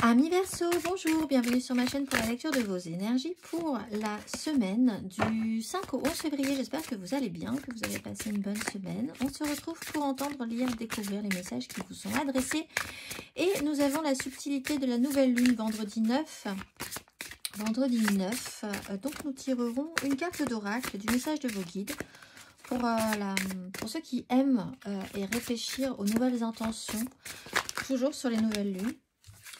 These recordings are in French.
Amis Verseau, bonjour, bienvenue sur ma chaîne pour la lecture de vos énergies pour la semaine du 5 au 11 février. J'espère que vous allez bien, que vous avez passé une bonne semaine. On se retrouve pour entendre, lire, découvrir les messages qui vous sont adressés. Et nous avons la subtilité de la nouvelle lune vendredi 9. Vendredi 9, donc nous tirerons une carte d'oracle du message de vos guides pour ceux qui aiment et réfléchir aux nouvelles intentions, toujours sur les nouvelles lunes.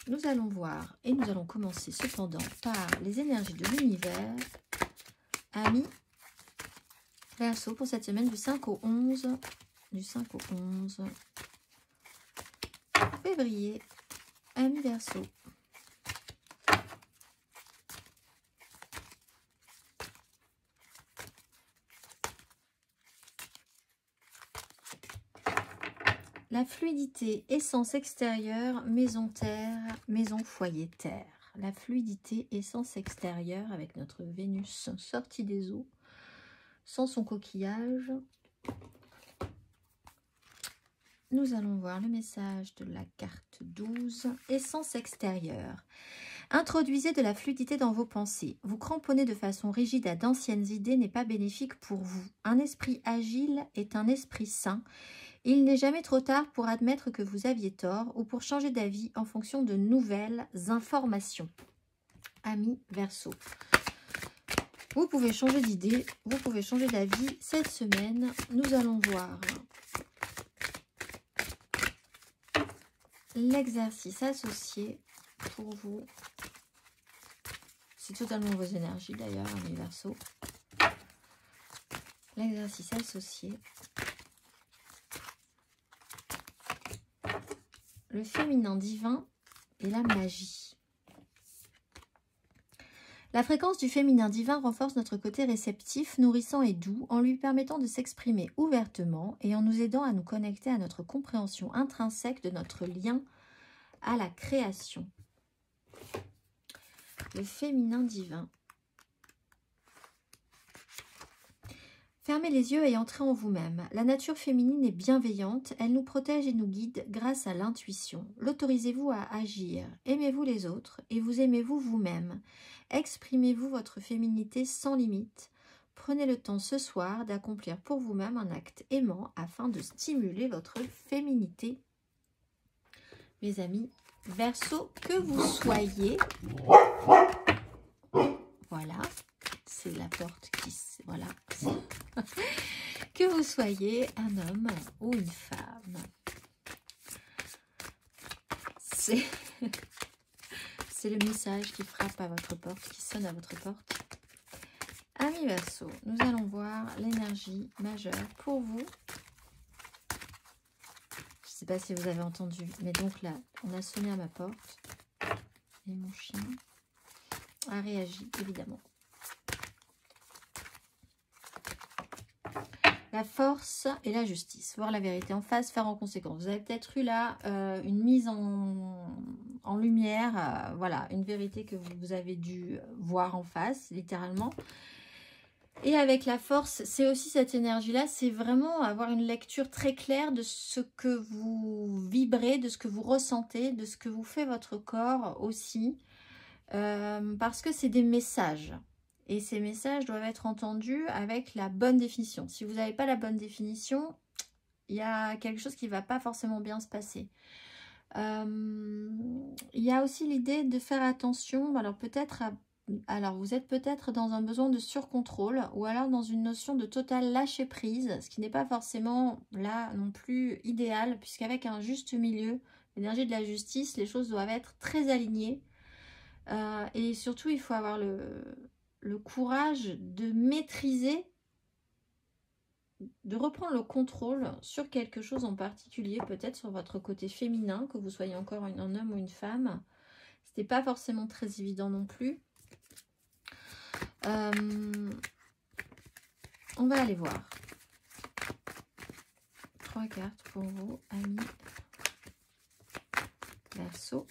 Nous allons voir et nous allons commencer cependant par les énergies de l'univers. Amis Verseau pour cette semaine du 5 au 11 février. Amis Verseau. La fluidité, essence extérieure, maison terre, maison foyer terre. La fluidité, essence extérieure avec notre Vénus sortie des eaux, sans son coquillage. Nous allons voir le message de la carte 12, essence extérieure. Introduisez de la fluidité dans vos pensées. Vous cramponner de façon rigide à d'anciennes idées n'est pas bénéfique pour vous. Un esprit agile est un esprit sain. Il n'est jamais trop tard pour admettre que vous aviez tort ou pour changer d'avis en fonction de nouvelles informations. Amis Verseau. Vous pouvez changer d'idée, vous pouvez changer d'avis cette semaine. Nous allons voir l'exercice associé pour vous. C'est totalement vos énergies d'ailleurs, amis Verseau. L'exercice associé. Le féminin divin et la magie. La fréquence du féminin divin renforce notre côté réceptif, nourrissant et doux, en lui permettant de s'exprimer ouvertement et en nous aidant à nous connecter à notre compréhension intrinsèque de notre lien à la création. Le féminin divin. Fermez les yeux et entrez en vous-même. La nature féminine est bienveillante, elle nous protège et nous guide grâce à l'intuition. L'autorisez-vous à agir, aimez-vous les autres et vous aimez-vous vous-même. Exprimez-vous votre féminité sans limite. Prenez le temps ce soir d'accomplir pour vous-même un acte aimant afin de stimuler votre féminité. Mes amis Verseau, que vous soyez, voilà, c'est la porte qui... Voilà. Que vous soyez un homme ou une femme. C'est le message qui frappe à votre porte, qui sonne à votre porte. Amis Verseau, nous allons voir l'énergie majeure pour vous. Je ne sais pas si vous avez entendu, mais donc là, on a sonné à ma porte. Et mon chien a réagi, évidemment. La force et la justice. Voir la vérité en face, faire en conséquence. Vous avez peut-être eu là une mise en lumière, voilà, une vérité que vous avez dû voir en face, littéralement. Et avec la force, c'est aussi cette énergie-là, c'est vraiment avoir une lecture très claire de ce que vous vibrez, de ce que vous ressentez, de ce que vous fait votre corps aussi. Parce que c'est des messages. Et ces messages doivent être entendus avec la bonne définition. Si vous n'avez pas la bonne définition, il y a quelque chose qui ne va pas forcément bien se passer. Il y a aussi l'idée de faire attention. Alors vous êtes peut-être dans un besoin de surcontrôle ou alors dans une notion de total lâcher prise, ce qui n'est pas forcément là non plus idéal, puisqu'avec un juste milieu, l'énergie de la justice, les choses doivent être très alignées. Et surtout, il faut avoir le courage de maîtriser, de reprendre le contrôle sur quelque chose en particulier, peut-être sur votre côté féminin, que vous soyez encore un homme ou une femme. Ce n'est pas forcément très évident non plus. On va aller voir. 3 cartes pour vous, amis Verseau.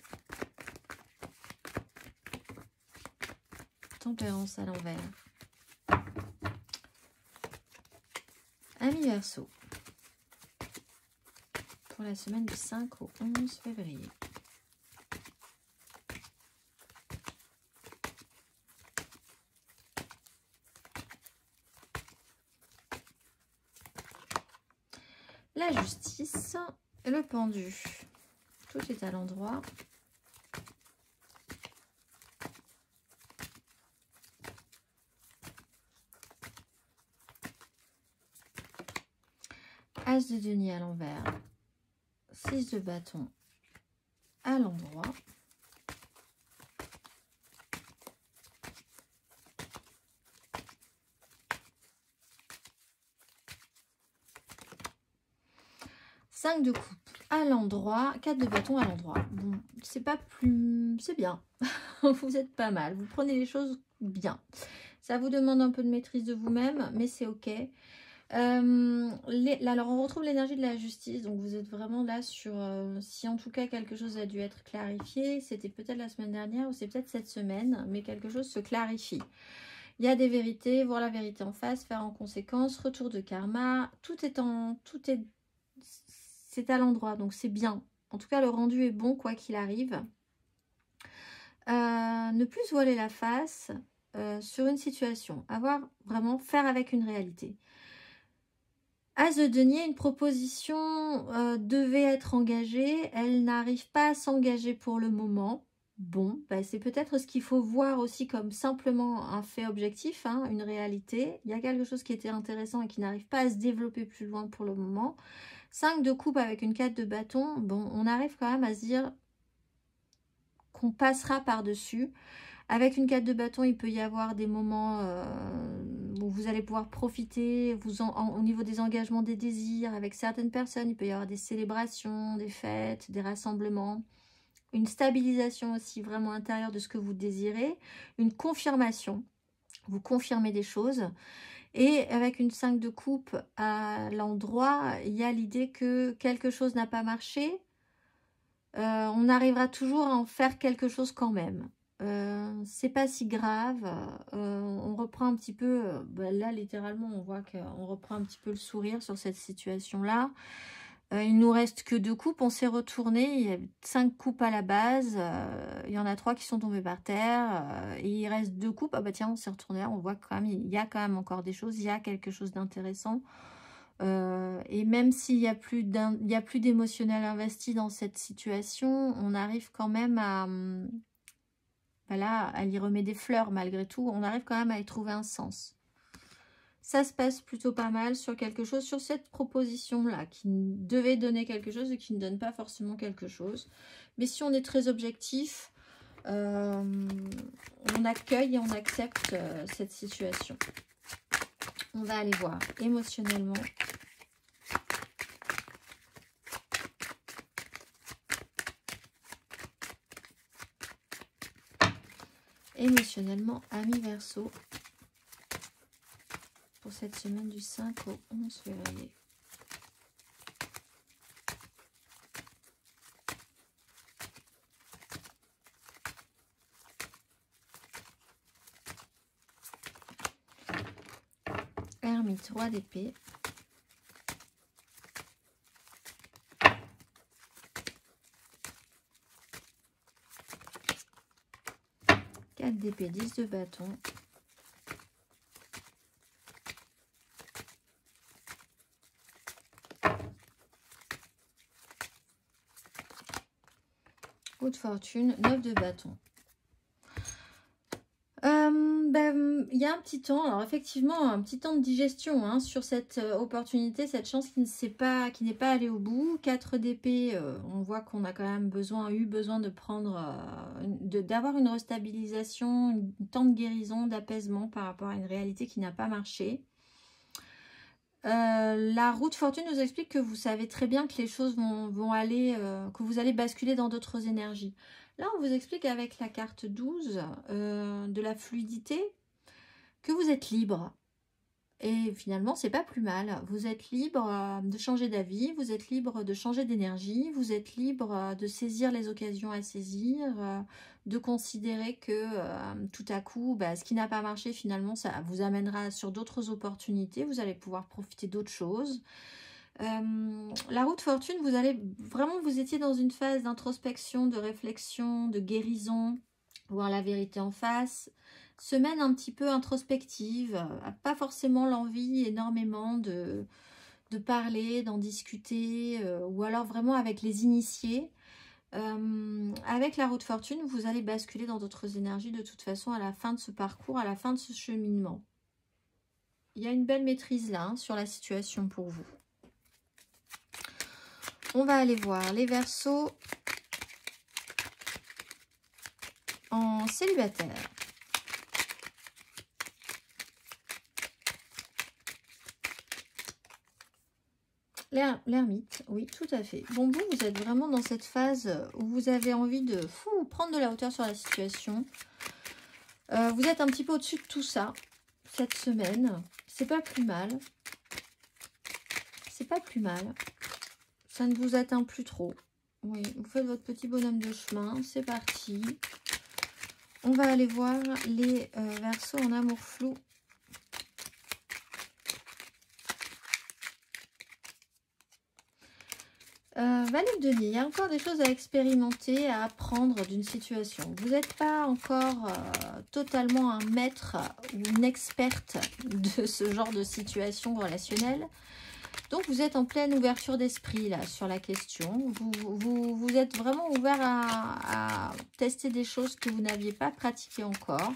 Tempérance à l'envers. Amis Verseau, pour la semaine du 5 au 11 février. La justice, le pendu. Tout est à l'endroit. As de denier à l'envers. 6 de bâton à l'endroit. Cinq de coupe à l'endroit, 4 de bâton à l'endroit. Bon, c'est pas plus... c'est bien. Vous êtes pas mal. Vous prenez les choses bien. Ça vous demande un peu de maîtrise de vous-même, mais c'est ok. Alors, on retrouve l'énergie de la justice. Donc, vous êtes vraiment là sur... si en tout cas, quelque chose a dû être clarifié, c'était peut-être la semaine dernière ou c'est peut-être cette semaine, mais quelque chose se clarifie. Il y a des vérités, voir la vérité en face, faire en conséquence, retour de karma. C'est à l'endroit, donc c'est bien. En tout cas, le rendu est bon, quoi qu'il arrive. Ne plus se voiler la face sur une situation. Faire avec une réalité. As de denier, une proposition devait être engagée. Elle n'arrive pas à s'engager pour le moment. Bon, c'est peut-être ce qu'il faut voir aussi comme simplement un fait objectif, hein, une réalité. Il y a quelque chose qui était intéressant et qui n'arrive pas à se développer plus loin pour le moment. 5 de coupe avec une 4 de bâton. Bon, on arrive quand même à se dire qu'on passera par-dessus. Avec une 4 de bâton, il peut y avoir des moments où vous allez pouvoir profiter au niveau des engagements, des désirs. Avec certaines personnes, il peut y avoir des célébrations, des fêtes, des rassemblements. Une stabilisation aussi vraiment intérieure de ce que vous désirez. Une confirmation. Vous confirmez des choses. Et avec une 5 de coupe à l'endroit, il y a l'idée que quelque chose n'a pas marché. On arrivera toujours à en faire quelque chose quand même. C'est pas si grave. On reprend un petit peu... là, littéralement, on voit qu'on reprend un petit peu le sourire sur cette situation-là. Il nous reste que 2 coupes. On s'est retourné. Il y a 5 coupes à la base. Il y en a 3 qui sont tombées par terre. Et il reste 2 coupes. Ah bah tiens, on s'est retourné. On voit quand même, il y a quand même encore des choses. Il y a quelque chose d'intéressant. Et même s'il n'y a plus d'émotionnel investi dans cette situation, on arrive quand même à... Voilà, elle y remet des fleurs malgré tout. On arrive quand même à y trouver un sens. Ça se passe plutôt pas mal sur quelque chose, sur cette proposition-là, qui devait donner quelque chose et qui ne donne pas forcément quelque chose. Mais si on est très objectif, on accueille et on accepte cette situation. On va aller voir émotionnellement. Émotionnellement, ami Verseau, pour cette semaine du 5 au 11 février. Ermite, roi d'épée. D'épée, 10 de bâton. Coup de fortune, 9 de bâton. Il y a un petit temps, alors effectivement, un petit temps de digestion hein, sur cette opportunité, cette chance qui n'est pas allée au bout. 4 d'épée, on voit qu'on a quand même eu besoin de prendre, d'avoir une restabilisation, un temps de guérison, d'apaisement par rapport à une réalité qui n'a pas marché. La roue de fortune nous explique que vous savez très bien que les choses vont aller, que vous allez basculer dans d'autres énergies. Là, on vous explique avec la carte 12 de la fluidité que vous êtes libre. Et finalement, c'est pas plus mal. Vous êtes libre de changer d'avis, vous êtes libre de changer d'énergie, vous êtes libre de saisir les occasions à saisir, de considérer que tout à coup, ce qui n'a pas marché, finalement, ça vous amènera sur d'autres opportunités. Vous allez pouvoir profiter d'autres choses. La roue de fortune, vous étiez dans une phase d'introspection, de réflexion, de guérison, voir la vérité en face. Semaine un petit peu introspective, pas forcément l'envie énormément de de parler, d'en discuter, ou alors vraiment avec les initiés. Avec la roue de fortune, vous allez basculer dans d'autres énergies de toute façon à la fin de ce parcours, à la fin de ce cheminement. Il y a une belle maîtrise là hein, sur la situation pour vous. On va aller voir les Verseaux en célibataire. L'ermite, oui, tout à fait. Bon, vous êtes vraiment dans cette phase où vous avez envie de prendre de la hauteur sur la situation. Vous êtes un petit peu au-dessus de tout ça, cette semaine. C'est pas plus mal. C'est pas plus mal. Ça ne vous atteint plus trop. Oui, vous faites votre petit bonhomme de chemin. C'est parti. On va aller voir les Verseaux en amour flou. Valet de denier, il y a encore des choses à expérimenter, à apprendre d'une situation. Vous n'êtes pas encore totalement un maître ou une experte de ce genre de situation relationnelle. Donc vous êtes en pleine ouverture d'esprit là sur la question. Vous êtes vraiment ouvert à tester des choses que vous n'aviez pas pratiquées encore.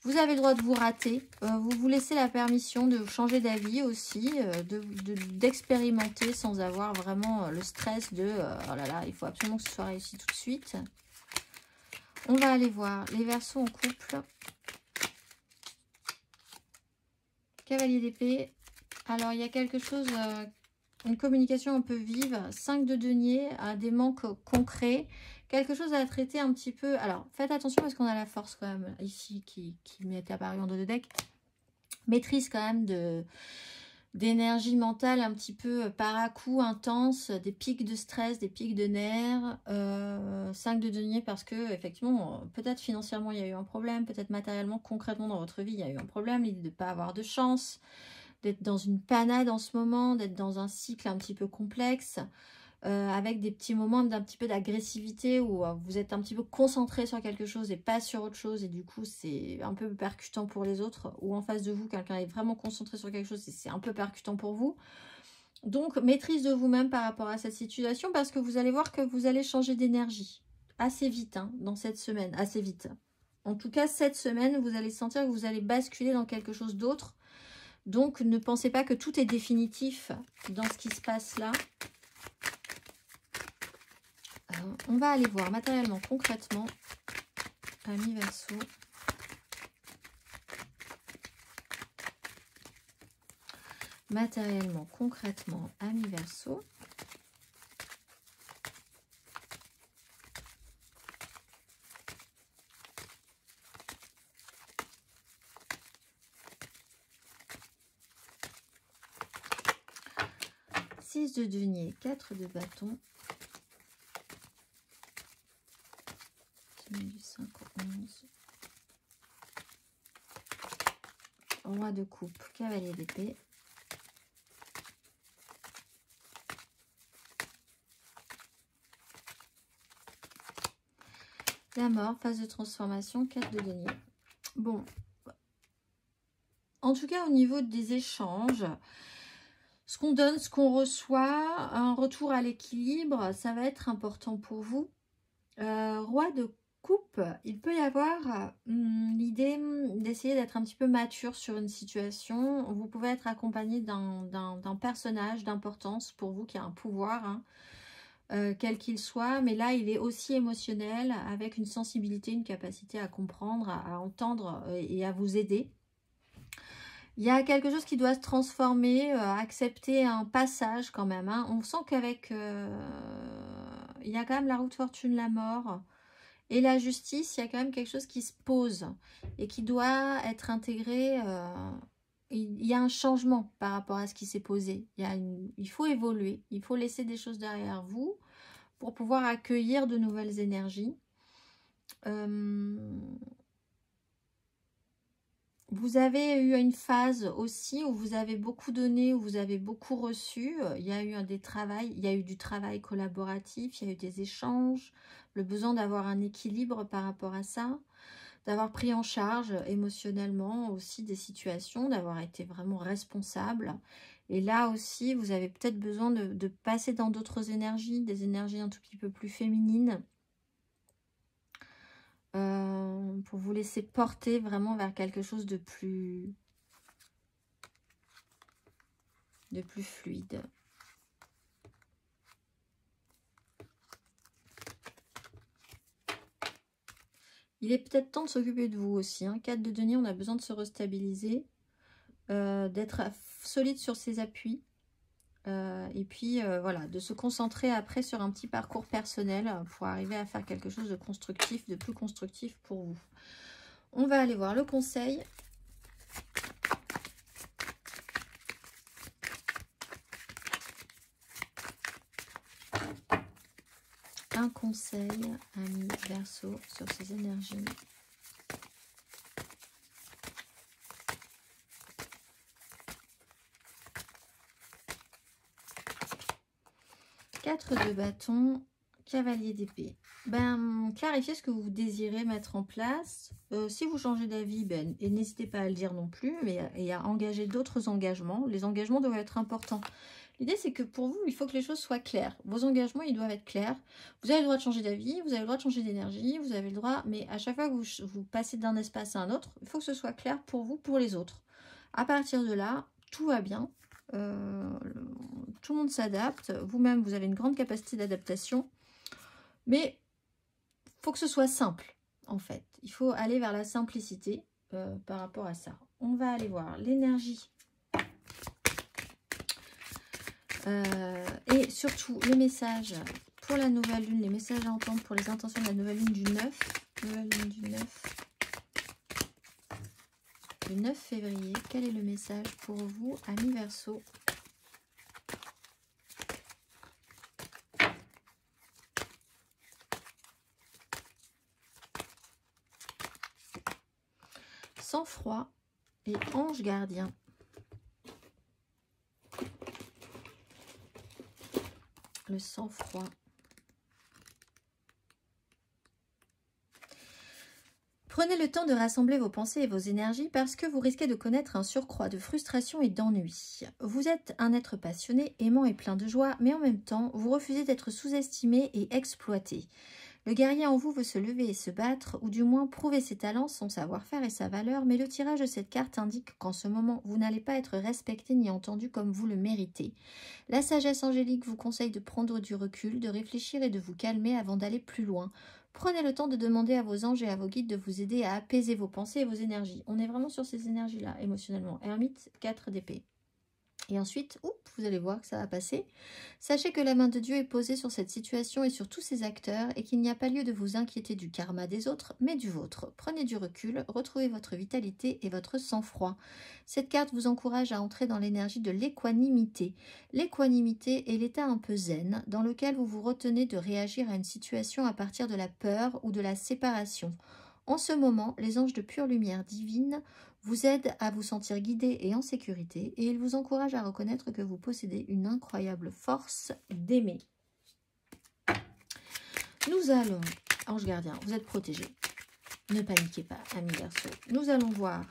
Vous avez le droit de vous rater. Vous vous laissez la permission de changer d'avis aussi, d'expérimenter sans avoir vraiment le stress de oh là là, il faut absolument que ce soit réussi tout de suite. On va aller voir les Verseaux en couple. Cavalier d'épée. Alors, il y a quelque chose, une communication un peu vive. 5 de denier, des manques concrets. Quelque chose à traiter un petit peu. Alors, faites attention parce qu'on a la force quand même ici qui m'est apparue en dos de deck. Maîtrise quand même d'énergie mentale un petit peu par à coup intense, des pics de stress, des pics de nerfs. 5 de denier parce que effectivement, peut-être financièrement il y a eu un problème, peut-être matériellement, concrètement dans votre vie il y a eu un problème, l'idée de ne pas avoir de chance, d'être dans une panade en ce moment, d'être dans un cycle un petit peu complexe. Avec des petits moments d'un petit peu d'agressivité où vous êtes un petit peu concentré sur quelque chose et pas sur autre chose et du coup c'est un peu percutant pour les autres, ou en face de vous quelqu'un est vraiment concentré sur quelque chose et c'est un peu percutant pour vous. Donc maîtrise de vous-même par rapport à cette situation parce que vous allez voir que vous allez changer d'énergie assez vite hein, dans cette semaine, assez vite. En tout cas cette semaine vous allez sentir que vous allez basculer dans quelque chose d'autre. Donc ne pensez pas que tout est définitif dans ce qui se passe là. On va aller voir matériellement, concrètement, amis Verseaux. Matériellement, concrètement, amis Verseaux. Six de denier, 4 de bâton. Du 5 au 11. Roi de coupe, cavalier d'épée. La mort, phase de transformation, 4 de denier. Bon. En tout cas, au niveau des échanges, ce qu'on donne, ce qu'on reçoit, un retour à l'équilibre, ça va être important pour vous. Roi de coupe, il peut y avoir l'idée d'essayer d'être un petit peu mature sur une situation. Vous pouvez être accompagné d'un personnage d'importance pour vous qui a un pouvoir, hein, quel qu'il soit, mais là il est aussi émotionnel, avec une sensibilité, une capacité à comprendre, à entendre et à vous aider. Il y a quelque chose qui doit se transformer, accepter un passage quand même, hein. On sent qu'avec il y a quand même la roue de fortune, la mort et la justice, il y a quand même quelque chose qui se pose et qui doit être intégré. Il y a un changement par rapport à ce qui s'est posé. Il faut évoluer, il faut laisser des choses derrière vous pour pouvoir accueillir de nouvelles énergies. Vous avez eu une phase aussi où vous avez beaucoup donné, où vous avez beaucoup reçu. Il y a eu il y a eu du travail collaboratif, il y a eu des échanges, le besoin d'avoir un équilibre par rapport à ça, d'avoir pris en charge émotionnellement aussi des situations, d'avoir été vraiment responsable. Et là aussi, vous avez peut-être besoin de passer dans d'autres énergies, des énergies un tout petit peu plus féminines, pour vous laisser porter vraiment vers quelque chose de plus fluide. Il est peut-être temps de s'occuper de vous aussi. 4 de denier, on a besoin de se restabiliser, d'être solide sur ses appuis. Et puis voilà, de se concentrer après sur un petit parcours personnel pour arriver à faire quelque chose de constructif, de plus constructif pour vous. On va aller voir le conseil. Un conseil, ami Verseau, sur ces énergies. Quatre de bâton, cavalier d'épée. Clarifiez ce que vous désirez mettre en place. Si vous changez d'avis, et n'hésitez pas à le dire non plus, et à engager d'autres engagements. Les engagements doivent être importants. L'idée, c'est que pour vous, il faut que les choses soient claires. Vos engagements, ils doivent être clairs. Vous avez le droit de changer d'avis, vous avez le droit de changer d'énergie, vous avez le droit, mais à chaque fois que vous passez d'un espace à un autre, il faut que ce soit clair pour vous, pour les autres. À partir de là, tout va bien. Tout le monde s'adapte. Vous-même, vous avez une grande capacité d'adaptation. Mais il faut que ce soit simple, en fait. Il faut aller vers la simplicité par rapport à ça. On va aller voir l'énergie. Et surtout, les messages pour la nouvelle lune, les messages à entendre pour les intentions de la nouvelle lune du 9. Nouvelle lune du 9. Le 9 février, quel est le message pour vous, amis Verseau? Sang-froid et ange gardien. Le sang-froid. Prenez le temps de rassembler vos pensées et vos énergies parce que vous risquez de connaître un surcroît de frustration et d'ennui. Vous êtes un être passionné, aimant et plein de joie, mais en même temps, vous refusez d'être sous-estimé et exploité. Le guerrier en vous veut se lever et se battre, ou du moins prouver ses talents, son savoir-faire et sa valeur, mais le tirage de cette carte indique qu'en ce moment, vous n'allez pas être respecté ni entendu comme vous le méritez. La sagesse angélique vous conseille de prendre du recul, de réfléchir et de vous calmer avant d'aller plus loin. Prenez le temps de demander à vos anges et à vos guides de vous aider à apaiser vos pensées et vos énergies. On est vraiment sur ces énergies-là, émotionnellement. Ermite, 4 d'épée. Et ensuite, vous allez voir que ça va passer. Sachez que la main de Dieu est posée sur cette situation et sur tous ses acteurs et qu'il n'y a pas lieu de vous inquiéter du karma des autres, mais du vôtre. Prenez du recul, retrouvez votre vitalité et votre sang-froid. Cette carte vous encourage à entrer dans l'énergie de l'équanimité. L'équanimité est l'état un peu zen dans lequel vous vous retenez de réagir à une situation à partir de la peur ou de la séparation. En ce moment, les anges de pure lumière divine vous aident à vous sentir guidé et en sécurité et ils vous encouragent à reconnaître que vous possédez une incroyable force d'aimer. Nous allons, ange gardien, vous êtes protégés. Ne paniquez pas, amis Verseau. Nous allons voir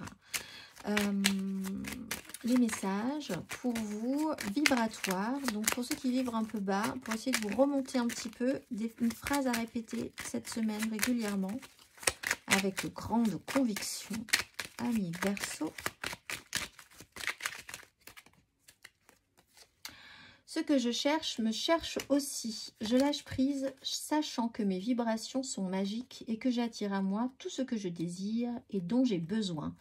les messages pour vous vibratoires. Donc pour ceux qui vibrent un peu bas, pour essayer de vous remonter un petit peu, une phrase à répéter cette semaine régulièrement avec grande conviction. Amis Verseau. Ce que je cherche me cherche aussi. Je lâche prise, sachant que mes vibrations sont magiques et que j'attire à moi tout ce que je désire et dont j'ai besoin.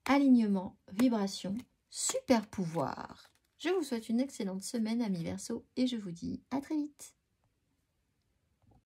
Alignement, vibration, super pouvoir. Je vous souhaite une excellente semaine, amis Verseau, et je vous dis à très vite.